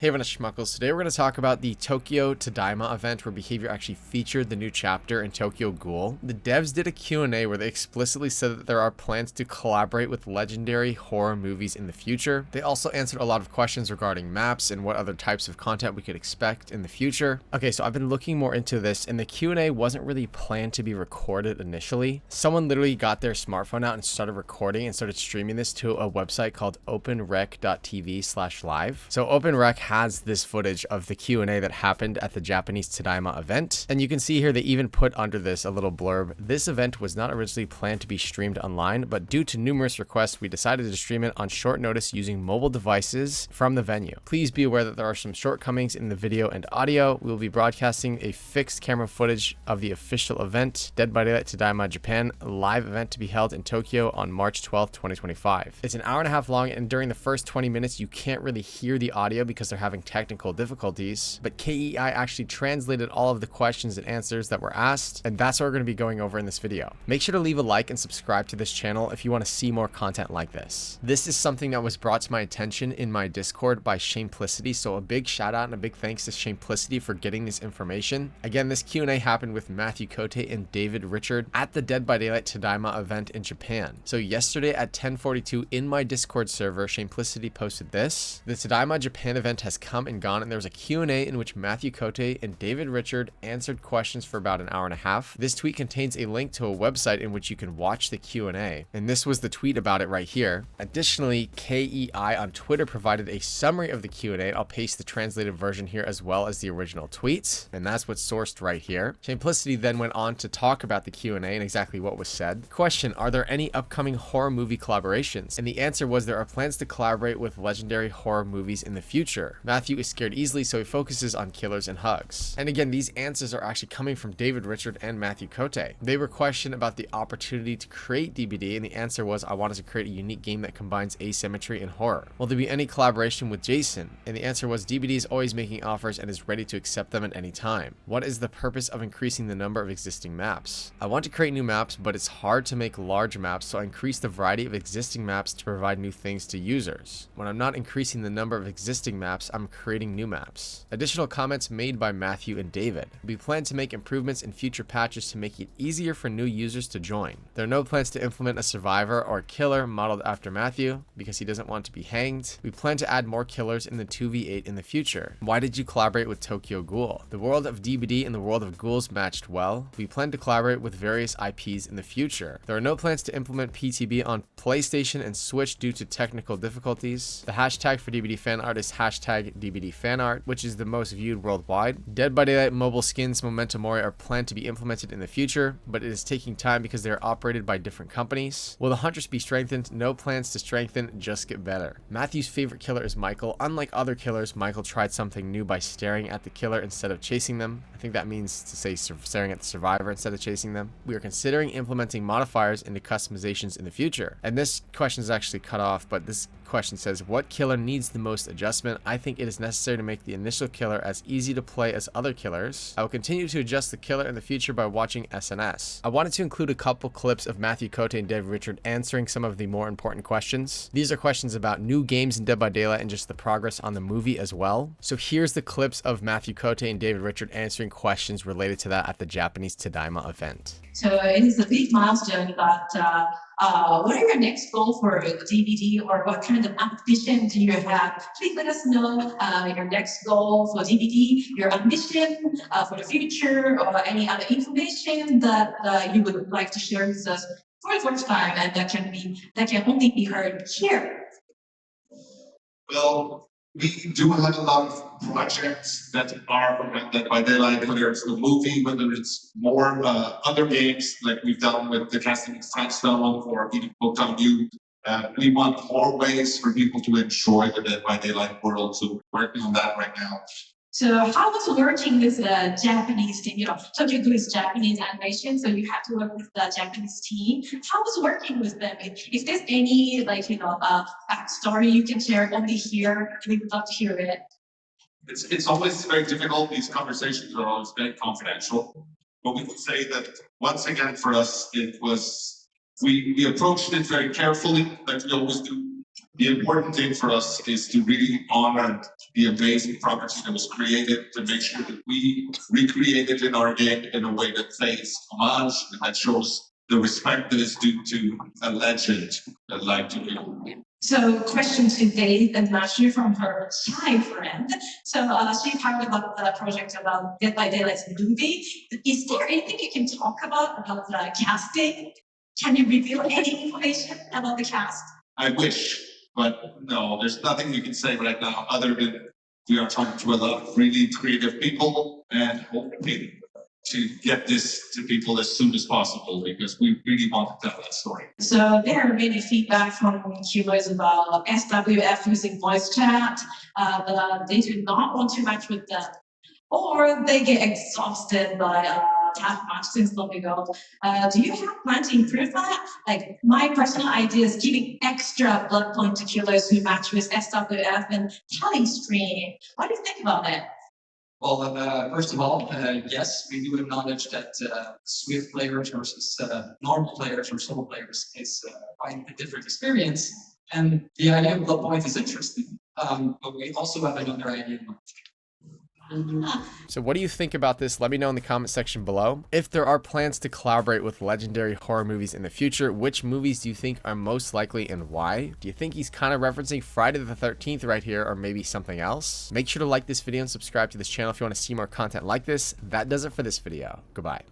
Hey everyone, it's Schmuckles. Today we're going to talk about the Tokyo Tadaima event where Behaviour actually featured the new chapter in Tokyo Ghoul. The devs did a Q&A where they explicitly said that there are plans to collaborate with legendary horror movies in the future. They also answered a lot of questions regarding maps and what other types of content we could expect in the future. Okay, so I've been looking more into this, and the Q&A wasn't really planned to be recorded initially. Someone literally got their smartphone out and started recording and started streaming this to a website called openrec.tv/live. So OpenRec has this footage of the Q&A that happened at the Japanese Tadaima event. And you can see here they even put under this a little blurb. This event was not originally planned to be streamed online, but due to numerous requests, we decided to stream it on short notice using mobile devices from the venue. Please be aware that there are some shortcomings in the video and audio. We will be broadcasting a fixed camera footage of the official event, Dead by Daylight Tadaima Japan, a live event to be held in Tokyo on March 12th, 2025. It's an hour and a half long, and during the first 20 minutes, you can't really hear the audio because they're having technical difficulties, but KEI actually translated all of the questions and answers that were asked, and that's what we're going to be going over in this video. Make sure to leave a like and subscribe to this channel if you want to see more content like this. This is something that was brought to my attention in my Discord by Shameplicity, so a big shout out and a big thanks to Shameplicity for getting this information. Again, this Q&A happened with Matthew Kote and David Richard at the Dead by Daylight Tadaima event in Japan. So yesterday at 10:42 in my Discord server, Shameplicity posted this. The Tadaima Japan event has come and gone, and there was a Q&A in which Matthew Kote and David Richard answered questions for about an hour and a half. This tweet contains a link to a website in which you can watch the Q&A, and this was the tweet about it right here. Additionally, KEI on Twitter provided a summary of the Q&A. I'll paste the translated version here as well as the original tweets, and that's what's sourced right here. Shameplicity then went on to talk about the Q&A and exactly what was said. Question: are there any upcoming horror movie collaborations? And the answer was there are plans to collaborate with legendary horror movies in the future. Matthew is scared easily, so he focuses on killers and hugs. And again, these answers are actually coming from David Richard and Matthew Kote. They were questioned about the opportunity to create DBD, and the answer was, I wanted to create a unique game that combines asymmetry and horror. Will there be any collaboration with Jason? And the answer was, DBD is always making offers and is ready to accept them at any time. What is the purpose of increasing the number of existing maps? I want to create new maps, but it's hard to make large maps, so I increase the variety of existing maps to provide new things to users. When I'm not increasing the number of existing maps, I'm creating new maps. Additional comments made by Matthew and David. We plan to make improvements in future patches to make it easier for new users to join. There are no plans to implement a survivor or killer modeled after Matthew because he doesn't want to be hanged. We plan to add more killers in the 2v8 in the future. Why did you collaborate with Tokyo Ghoul? The world of DBD and the world of ghouls matched well. We plan to collaborate with various IPs in the future. There are no plans to implement PTB on PlayStation and Switch due to technical difficulties. The hashtag for DBD fan art is hashtag DBD fan art, which is the most viewed worldwide. Dead by Daylight mobile skins Memento Mori are planned to be implemented in the future, but it is taking time because they are operated by different companies. Will the hunters be strengthened? No plans to strengthen, just get better. Matthew's favorite killer is Michael. Unlike other killers, Michael tried something new by staring at the killer instead of chasing them. I think that means to say staring at the survivor instead of chasing them. We are considering implementing modifiers into customizations in the future. And this question is actually cut off, but this question says, what killer needs the most adjustment? I think it is necessary to make the initial killer as easy to play as other killers. I will continue to adjust the killer in the future by watching SNS. I wanted to include a couple clips of Matthew Kote and David Richard answering some of the more important questions. These are questions about new games in Dead by Daylight and just the progress on the movie as well. So here's the clips of Matthew Kote and David Richard answering questions related to that at the Japanese Tadaima event. So it is a big milestone, but what are your next goals for DBD, or what kind of ambition do you have? Please let us know your next goal for DBD, your ambition for the future, or any other information that you would like to share with us for the first time, and that can only be heard here. Well, we do have a lot of projects that are Dead by Daylight, whether it's the movie, whether it's more other games like we've done with the casting of Franstone or even Pokemon U. We want more ways for people to enjoy the Dead by Daylight world, so we're working on that right now. So how was working with the Japanese team? You know, Tokyo Ghoul is Japanese animation, so you have to work with the Japanese team. How was working with them? If there's any, backstory you can share only here, we would love to hear it. It's always very difficult. These conversations are always very confidential. But we would say that once again for us, it was we approached it very carefully, like we always do. the important thing for us is to really honor the amazing property that was created, to make sure that we recreate it in our game in a way that pays homage and that shows the respect that is due to a legend like Tokyo. So, question to Dave and Matthew from her shy friend. So, she talked about the project about Dead by Daylight movie. Is there anything you can talk about the casting? Can you reveal any information about the cast? I wish, but no, there's nothing we can say right now other than we are talking to a lot of really creative people and hoping to get this to people as soon as possible because we really want to tell that story. So there are many feedback from viewers about SWF using voice chat, but they do not want to match with them, or they get exhausted by task match since long ago. Do you have plan to improve that? Like my personal idea is giving extra blood point to killers who match with SWF and telling stream. What do you think about that? Well, first of all, yes, we do acknowledge that Swift players versus normal players or solo players is quite a different experience. And the idea of blood point is interesting. But we also have another idea. So what do you think about this? Let me know in the comment section below. If there are plans to collaborate with legendary horror movies in the future, which movies do you think are most likely and why? Do you think he's kind of referencing Friday the 13th right here or maybe something else? Make sure to like this video and subscribe to this channel if you want to see more content like this. That does it for this video. Goodbye.